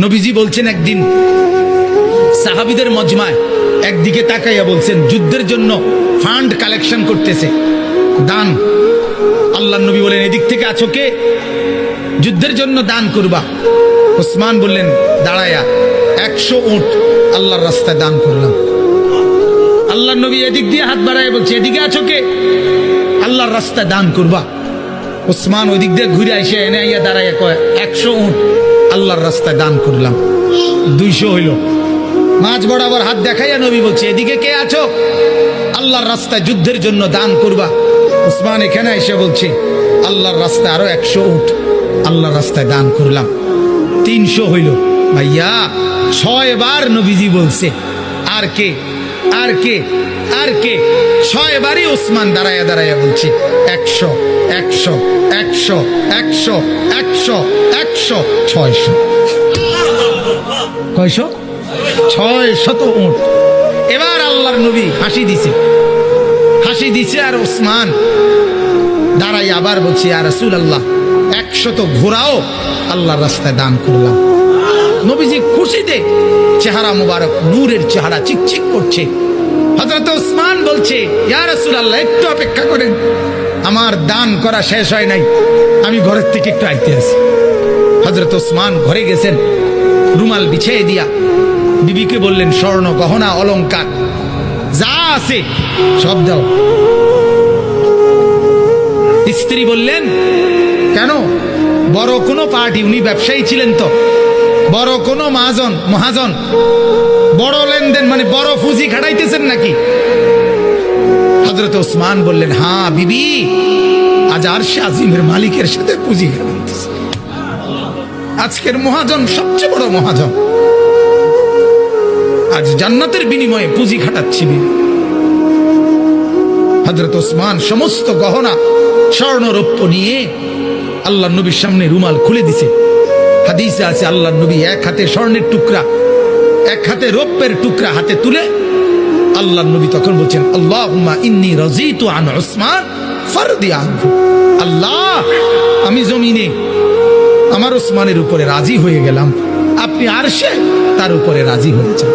নবীজি বলছেন একদিন সাহাবীদের মজমায় একদিকে তাকাইয়া বলছেন যুদ্ধের জন্য ফান্ড কালেকশন করতেছে, দান। আল্লাহর নবী বলেন এদিক থেকে আছো কে? যুদ্ধের জন্য দান করবা। ওসমান বললেন দাঁড়ায়া 100 উট আল্লাহর রাস্তায় দান করলাম। আল্লাহর নবী এদিক দিয়ে হাত বাড়ায় বলছে এদিকে আছো কে? আল্লাহর রাস্তায় দান করবা। ওসমান ওই দিক দিয়ে ঘুরে এসে এনে আইয়া দাঁড়াইয়া কয় 100 উট আল্লাহর রাস্তায় দান করলাম। 200 হইল। মাঝ বরাবর হাত দেখাইয়া নবী বলছে এদিকে কে আছো? আল্লাহর রাস্তায় যুদ্ধের জন্য দান করবা। ওসমান এখানে এসে বলছে আল্লাহর রাস্তায় আরো 100 উট আল্লাহর রাস্তায় দান করলাম। 300 হইল। ভাইয়া 6 বার নবীজি বলছে আর কে আর কে আর কে? 6 বারই ওসমান দাঁড়াইয়া দাঁড়াইয়া বলছে 100 100 100 100 100 100 600। কয়শো? 600 উট। এবার আল্লাহর নবী হাসি দিছে আর ওসমান দাঁড়াই আবার বলছে ইয়া রাসূলুল্লাহ 100 ঘোড়াও আল্লাহর রাস্তায় দান করলাম। নবীজি খুশিতে চেহারা মুবারক নূরের চেহারা চিকচিক করছে। হযরত ওসমান বলছে ইয়া রাসূলুল্লাহ একটু অপেক্ষা করেন, আমার দান করা শেষ হয় নাই, আমি ঘরের থেকে একটু আইতে আছি। হযরত ওসমান ঘরে গেছেন, রুমাল বিছিয়ে দিয়া বিবিকে বললেন স্বর্ণ গহনা অলংকার যা আছে সব দাও। স্ত্রী বললেন কেন? বড় কোনো পার্টি, উনি ব্যবসায়ী ছিলেন তো, বড় কোনো মহাজন বড় লেনদেন মানে বড় পুঁজি খাটাইতেছেন নাকি? হযরত ওসমান বললেন হ্যাঁ বিবি, আজ আরশে আজিমের মালিকের সাথে পুঁজি খাটাইতেছে। আজকের মহাজন সবচেয়ে বড় মহাজন, আজ জান্নাতের বিনিময়ে পুঁজি খাটাচ্ছি বিবি। হযরত ওসমান সমস্ত গহনা স্বর্ণ রৌপ্য নিয়ে আল্লাহর নবীর সামনে রুমাল খুলে দিছে। হাদিসে আছে আল্লাহর নবী এক হাতে স্বর্ণের টুকরা এক হাতে রৌপ্যের টুকরা হাতে তুলে আল্লাহর নবী তখন বলছেন আল্লাহুম্মা ইন্নী রাযীতু আন উসমান ফারদি আনহু। আল্লাহ, আমি জমিনে আমার ওসমানের উপরে রাজি হয়ে গেলাম, আপনি আরশে তার উপরে রাজি হয়েছেন।